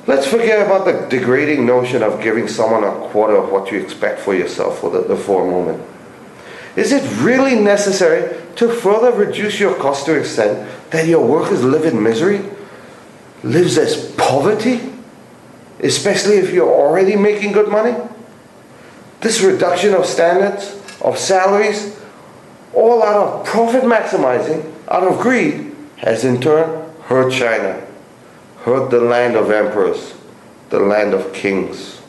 Let's forget about the degrading notion of giving someone a quarter of what you expect for yourself for a moment. Is it really necessary to further reduce your cost to the extent that your workers live in misery? Lives as poverty? Especially if you're already making good money? This reduction of standards, of salaries, all out of profit maximizing, out of greed, has in turn hurt China, hurt the land of emperors, the land of kings.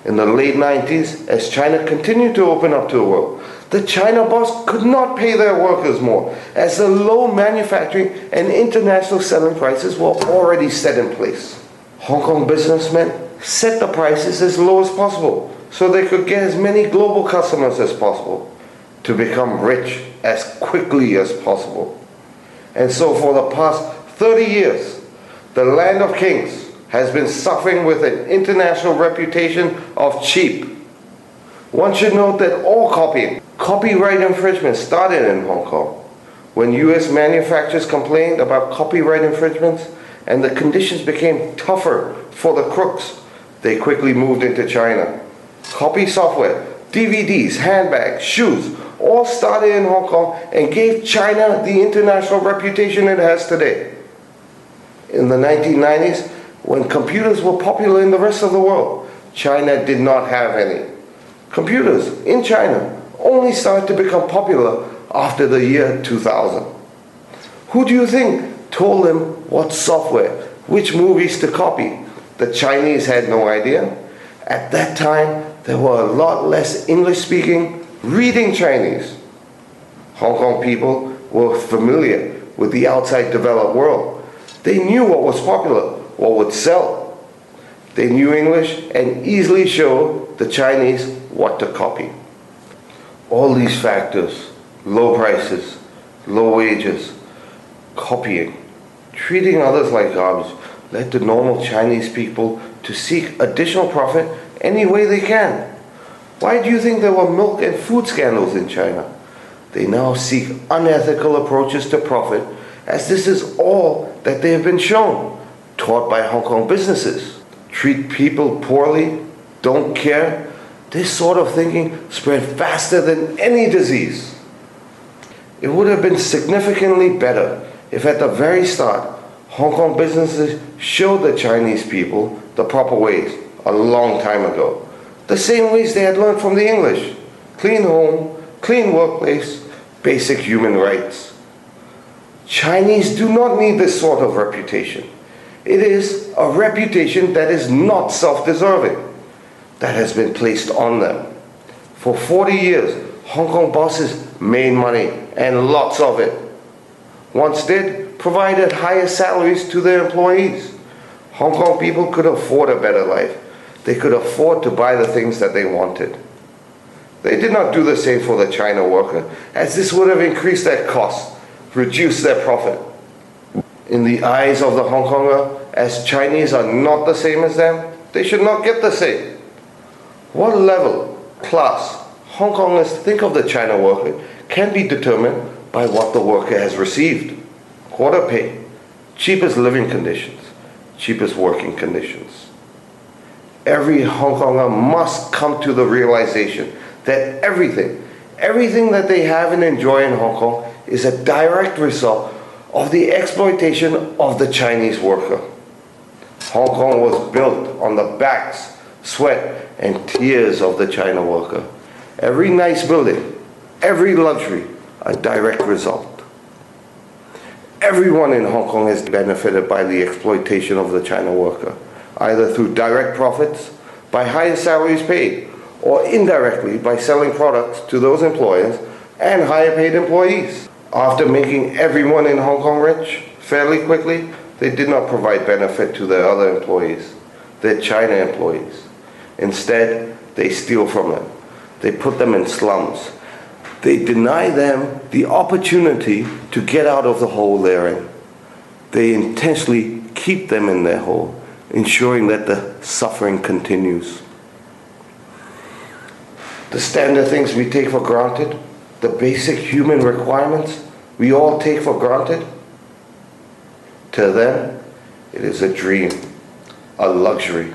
In the late 90s, as China continued to open up to the world, the China boss could not pay their workers more, as the low manufacturing and international selling prices were already set in place. Hong Kong businessmen set the prices as low as possible so they could get as many global customers as possible, to become rich as quickly as possible. And so for the past 30 years, the land of kings has been suffering with an international reputation of cheap. One should note that all copyright infringement started in Hong Kong. When US manufacturers complained about copyright infringements and the conditions became tougher for the crooks, they quickly moved into China. Copy software, DVDs, handbags, shoes, all started in Hong Kong and gave China the international reputation it has today. In the 1990s, when computers were popular in the rest of the world, China did not have any. Computers in China only started to become popular after the year 2000. Who do you think told them what software, which movies to copy? The Chinese had no idea. At that time, there were a lot less English-speaking, reading Chinese. Hong Kong people were familiar with the outside developed world. They knew what was popular, what would sell. They knew English and easily showed the Chinese what to copy. All these factors, low prices, low wages, copying, treating others like garbage, led the normal Chinese people to seek additional profit any way they can. Why do you think there were milk and food scandals in China? They now seek unethical approaches to profit, as this is all that they have been shown, taught by Hong Kong businesses. Treat people poorly, don't care. This sort of thinking spread faster than any disease. It would have been significantly better if at the very start, Hong Kong businesses showed the Chinese people the proper ways a long time ago. The same ways they had learned from the English. Clean home, clean workplace, basic human rights. Chinese do not need this sort of reputation. It is a reputation that is not self-deserving, that has been placed on them. For 40 years, Hong Kong bosses made money, and lots of it. Once did, provided higher salaries to their employees. Hong Kong people could afford a better life. They could afford to buy the things that they wanted. They did not do the same for the China worker, as this would have increased their costs, reduced their profit. In the eyes of the Hong Konger, as Chinese are not the same as them, they should not get the same. What level, class, Hong Kongers think of the China worker can be determined by what the worker has received. Quarter pay, cheapest living conditions, cheapest working conditions. Every Hong Konger must come to the realization that everything that they have and enjoy in Hong Kong is a direct result of the exploitation of the Chinese worker. Hong Kong was built on the backs, sweat, and tears of the China worker. Every nice building, every luxury, a direct result. Everyone in Hong Kong has benefited by the exploitation of the China worker, either through direct profits, by higher salaries paid, or indirectly by selling products to those employers and higher paid employees. After making everyone in Hong Kong rich fairly quickly, they did not provide benefit to their other employees, their China employees. Instead, they steal from them. They put them in slums. They deny them the opportunity to get out of the hole they're in. They intentionally keep them in their hole, ensuring that the suffering continues. The standard things we take for granted, the basic human requirements we all take for granted, to them, it is a dream. a luxury.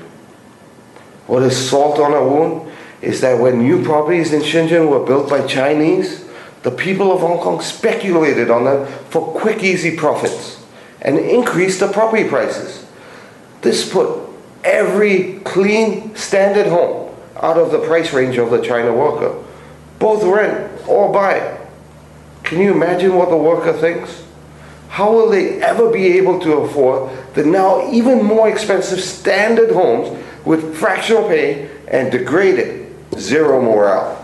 What is salt on a wound is that when new properties in Shenzhen were built by Chinese, the people of Hong Kong speculated on them for quick, easy profits and increased the property prices. This put every clean, standard home out of the price range of the China worker, both rent or buy. Can you imagine what the worker thinks? How will they ever be able to afford the now even more expensive standard homes with fractional pay and degraded zero morale?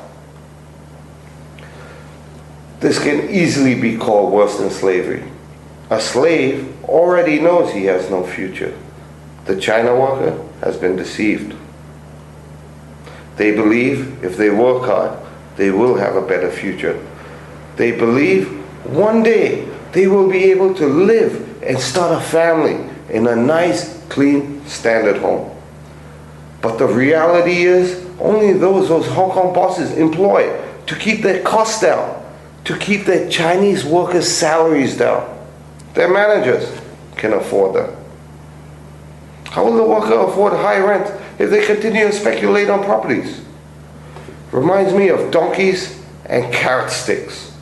This can easily be called worse than slavery. A slave already knows he has no future. The China worker has been deceived. They believe if they work hard, they will have a better future. They believe one day they will be able to live and start a family in a nice, clean, standard home. But the reality is, only those Hong Kong bosses employ to keep their costs down, to keep their Chinese workers' salaries down. Their managers can afford them. How will the worker afford high rent if they continue to speculate on properties? Reminds me of donkeys and carrot sticks.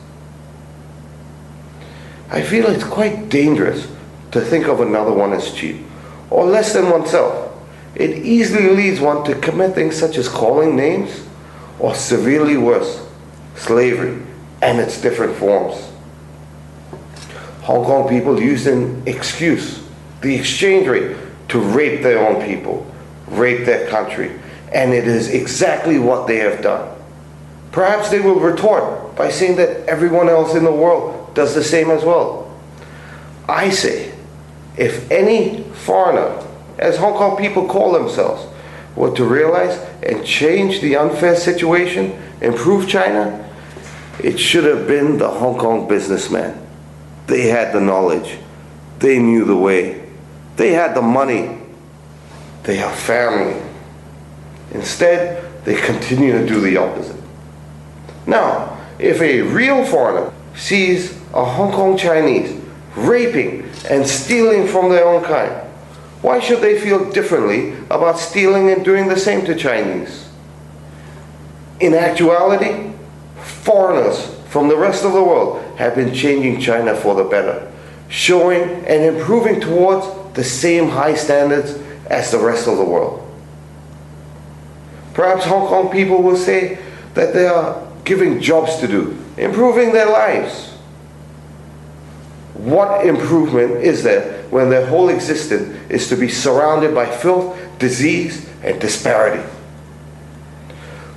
I feel it's quite dangerous to think of another one as cheap, or less than oneself. It easily leads one to commit things such as calling names, or severely worse, slavery and its different forms. Hong Kong people use an excuse, the exchange rate, to rape their own people, rape their country, and it is exactly what they have done. Perhaps they will retort by saying that everyone else in the world does the same as well. I say, if any foreigner, as Hong Kong people call themselves, were to realize and change the unfair situation, improve China, it should have been the Hong Kong businessmen. They had the knowledge. They knew the way. They had the money. They have family. Instead, they continue to do the opposite. Now, if a real foreigner sees a Hong Kong Chinese raping and stealing from their own kind, why should they feel differently about stealing and doing the same to Chinese? In actuality, foreigners from the rest of the world have been changing China for the better, showing and improving towards the same high standards as the rest of the world. Perhaps Hong Kong people will say that they are giving jobs to do, improving their lives. What improvement is there when their whole existence is to be surrounded by filth, disease, and disparity?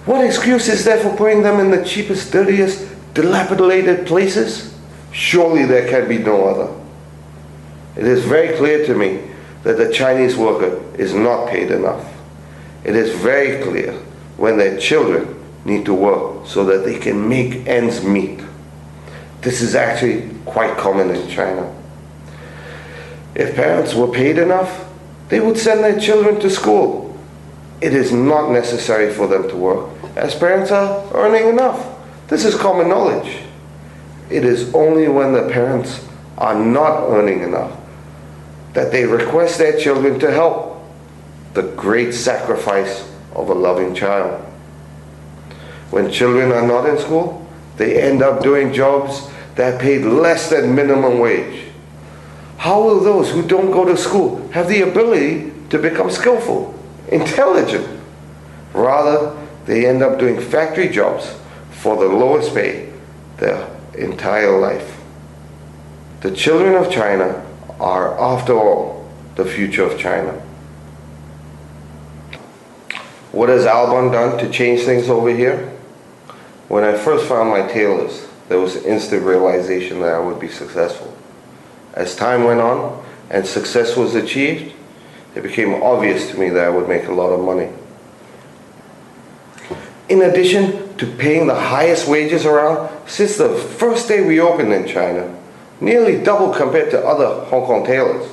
What excuse is there for putting them in the cheapest, dirtiest, dilapidated places? Surely there can be no other. It is very clear to me that the Chinese worker is not paid enough. It is very clear when their children need to work so that they can make ends meet. This is actually quite common in China. If parents were paid enough, they would send their children to school. It is not necessary for them to work, as parents are earning enough. This is common knowledge. It is only when the parents are not earning enough that they request their children to help, the great sacrifice of a loving child. When children are not in school, they end up doing jobs that paid less than minimum wage. How will those who don't go to school have the ability to become skillful, intelligent? Rather, they end up doing factory jobs for the lowest pay their entire life. The children of China are, after all, the future of China. What has Albon done to change things over here? When I first found my tailors, there was instant realization that I would be successful. As time went on and success was achieved, it became obvious to me that I would make a lot of money. In addition to paying the highest wages around, since the first day we opened in China, nearly double compared to other Hong Kong tailors.